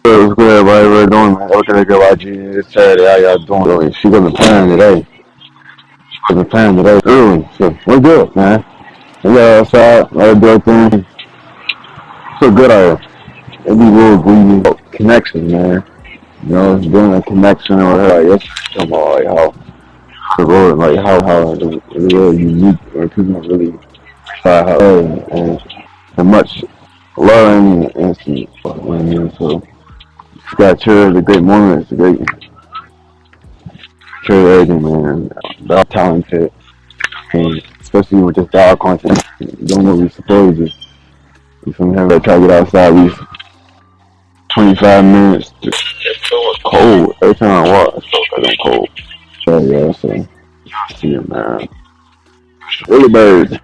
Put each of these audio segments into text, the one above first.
What's good, everybody? What you doing, man? Looking at your IG this Saturday. How y'all doing? Really? She wasn't playing today. She wasn't playing today early. So we're good, man. We got outside, let her do her thing. So good out here. It be real breezy connection, man. You know, building a connection with her. Like, yesterday, talking about like how the road, like how the real unique, or people really try how and much learning and some, you know what I mean? So, it's got to cherish the great moments, the great cherish everything, man. They're talented, and especially with this dog content, you don't know what you're supposed to. You feel me? Have to try to get outside at least 25 minutes. It's so cold. Every time I walk, it's so fucking cold. So, yeah, so, see it, man. Early birds.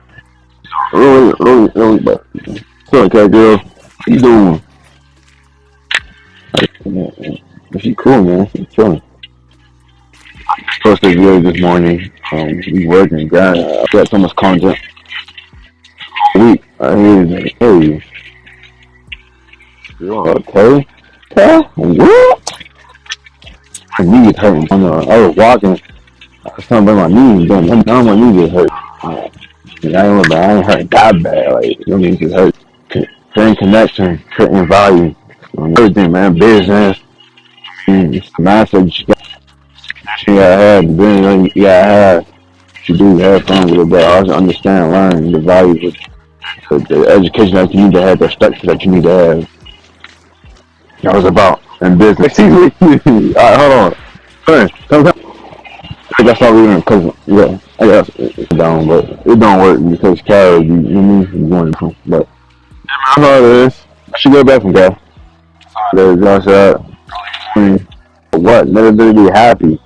Early birds. So, okay, girl. What you doing? Like, yeah, she cool, man. She chilling. Posted a video this morning. We working, guys. I got so much content a week. I hear like, hey, you okay? Okay? What? My knees hurting. I was walking. I was trying to bring my knees down. Now my knees hurt. I ain't hurt that bad. Like, you know what I mean? It just hurt. Creating connection, creating value. Everything, man. Business. It's massive. You gotta have, then you gotta have. You do have fun with it, but also understand, learn the value of the education that you need to have, the structure that you need to have. That was about in business. Alright, hold on. Come. I guess I'll read it because, yeah, I guess it's down, but it don't work because Carol, you know, you going from. But I know it is. I should go back from that. There's just what? Let everybody be happy.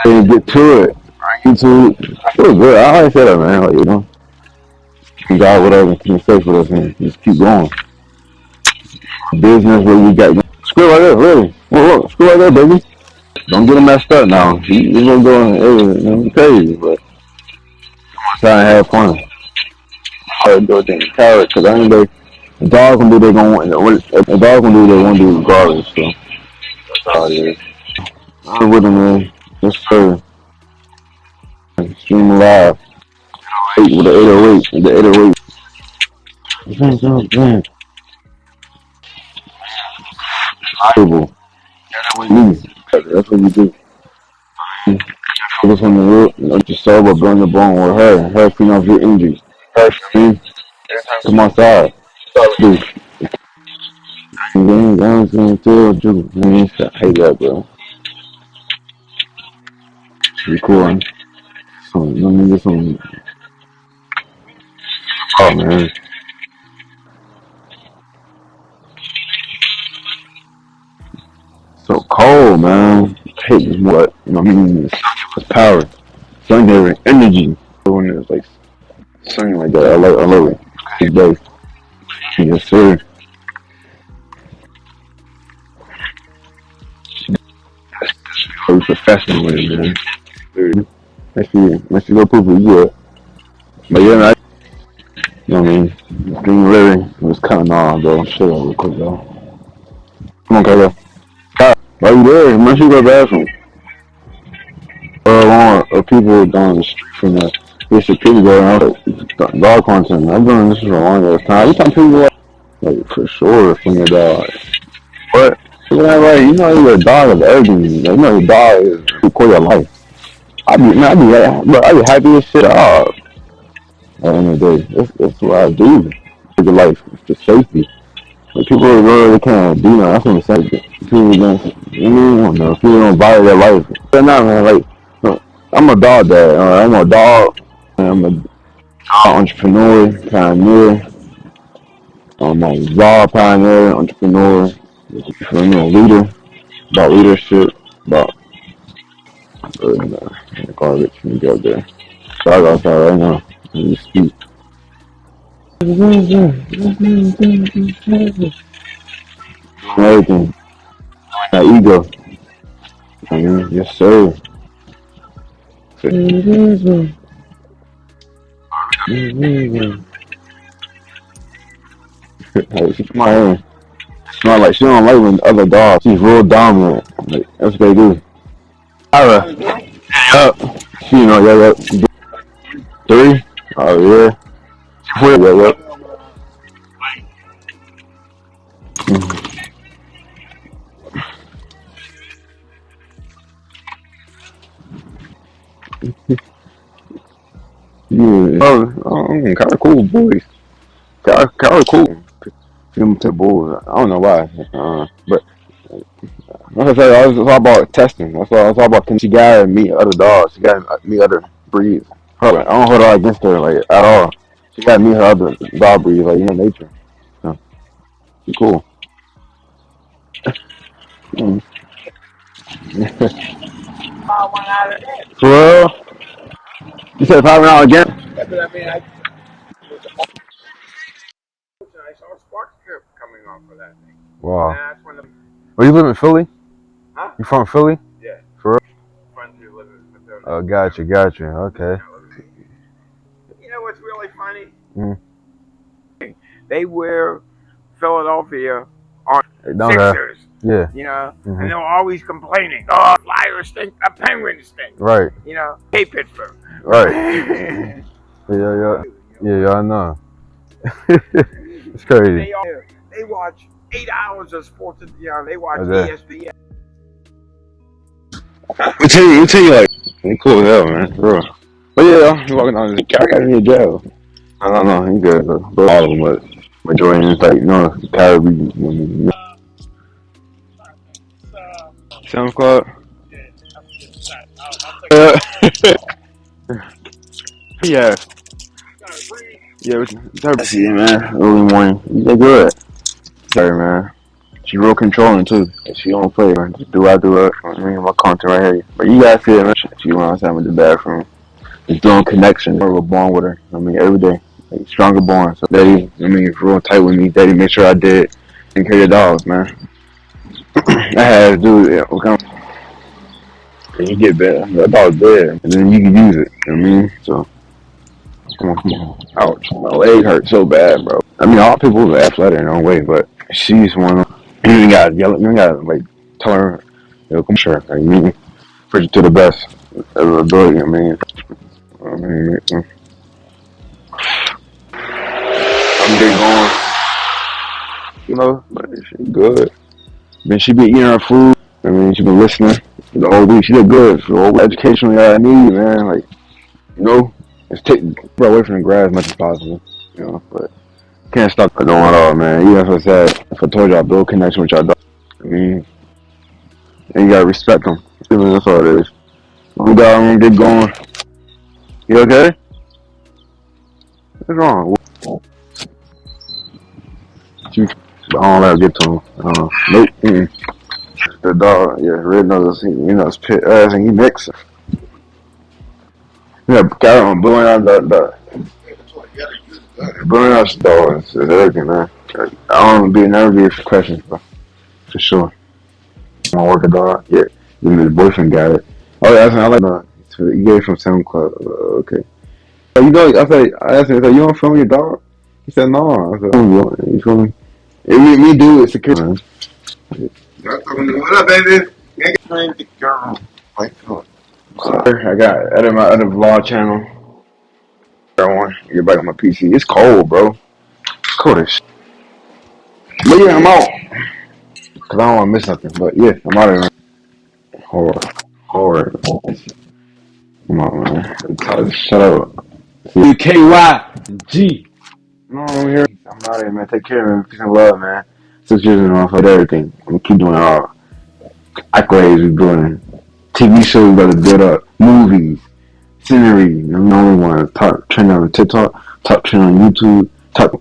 And get to it. Into it was good. I always say that, man. Like, you know, keep God with us and keep safe with us and just keep going. Business where we got screw right there, really. Look, screw right there, baby. Don't get him messed up now. He's gonna go crazy, but try and have fun. Try to do it in the carrot, because I think the dog can do what they gonna want. The dog can do what they want to do regardless. So that's how it is. I'm with him, man. Yes, sir. Stream live. With the 808. The 808. Man. Valuable. That's what we do. Focus on the root, not just sober, but burn the bone with her. Her feeding off your injuries. Her, me. Come outside. Dude. Dude. Man, I hate that, bro. Be cool, man. So, let me get some. Oh, man. So cold, man. Hate is what, you know what I mean? It's power. Sun giving energy. When it's like something like that, I love it. It's day. Yes, sir. Are professional with it, man? Dude. Let's see go poop is good. But yeah, man, you know what I mean? Dream living was kind of on, bro. Shut up real quick, though. Come on, Kayla. Why you there? Why you go to the bathroom? People down the street from the basic people going out dog content. I've been doing this for a long ass time. Every time people like for sure from your dog. But like, you know you're a dog of everything. You know your dog is to call your life. I be happy as shit. At the end of the day, that's what I do. For your life, it's just safety. Like people really can't do that. That's what I'm saying. People don't, you know, people don't value their life. But not, man. Like, I'm a dog dad. I'm a dog. I'm a entrepreneur, pioneer. I'm a raw pioneer, entrepreneur. You know, leader. About leadership. About garbage. Let me go there. So I go outside right now. And you speak. Everything. My ego. I mean, yes, sir. Hey, she come out here. No, like she don't like when other dogs. She's real dominant. Like, that's what they do. Alright. She, yeah. 3? Oh, yeah. 4, yeah. Yeah. Kind of cool boys. Kind of cool. Them to bulls. I don't know why. But like I said, it's all about testing. It's all about she gotta meet other dogs. She gotta meet other breeds. I don't hold her against her like at all. She gotta meet her other dog breeds, like nature. So, she cool. Mm. For real? You said 5 round again? Wow. Oh, you live in Philly? You from Philly? For real? Gotcha. Okay. Mm. Okay. Yeah. Hmm. Right. Right. Yeah, I know. It's crazy. We tell you like, he cool as hell, man, for real. But yeah, he walking down this cat got in jail. I don't know, he good, but all of them, but majority is like, Caribbean. SoundCloud. Uh, yeah, yeah. I see it, man. Early morning, they good. Sorry, man. She real controlling too. She don't play, man. Just do I do it. I mean, my content right here. But you guys see it, man. She went outside with the bathroom. Just doing connections. We're born with her. I mean, every day. Like, stronger born. So daddy, I mean, real tight with me. Daddy made sure I did. Take care of the dogs, man. I had to do it. Okay. And you get better. That dog's dead. And then you can use it. You know what I mean? So, come on. Ouch. My leg hurt so bad, bro. I mean, all people are athletic in their own way, but she's one of them. You gotta yell at me. You gotta, like, tell her, come sure. Like, you mean, push it to the best of her ability. I'm getting going, but she good. Then she be eating her food. I mean, she been listening the whole week. She did good. So, all the education I need, man. Like, it's taking her away from the grass as much as possible. But can't stop doing it all, man. Even if I said, if I told y'all, build connection with y'all dogs. I mean, and you gotta respect them. I mean, that's all it is. I'm gonna get going. You okay? What's wrong? I don't let her get to him. Nope. Mm-mm. The dog, yeah, red nose, it's pit ass and he mixing. Yeah, got him blowing out the blowing out the dog. It's everything, man. I don't never be for questions, bro. For sure. My work a dog. Yeah. Then his boyfriend got it. Oh, yeah, I like that. So you get it from SoundCloud. Okay. So, I asked him, you don't film your dog? He said, no. I said, oh, you feel me? Me do it secure. What up, baby? Sorry, I got edit my other vlog channel. Get back on my PC. It's cold, bro. It's cold as shit. But yeah, I'm out. Cause I don't want to miss nothing. But yeah, I'm out of here. Hard. Come on, man. Shut up. UKYG. No, I'm here. I'm out of here, man. Take care, man. Peace and love, man. 6 years in off of everything. I'm gonna keep doing it all. Accolades we doing. TV shows about to build up. Movies. Scenery. I'm the only one. Top trend on TikTok. Top trend on YouTube. Top.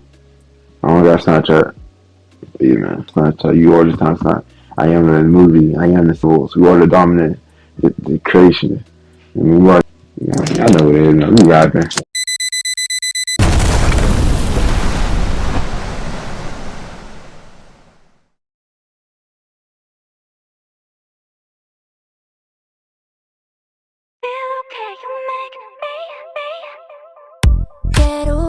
I don't got Snapchat. Yeah, man. Snapchat. You order time Snapchat. I am the movie. I am the source. We are the dominant. The creation. I mean, what? I know what it is. Man. We rapping. Quiero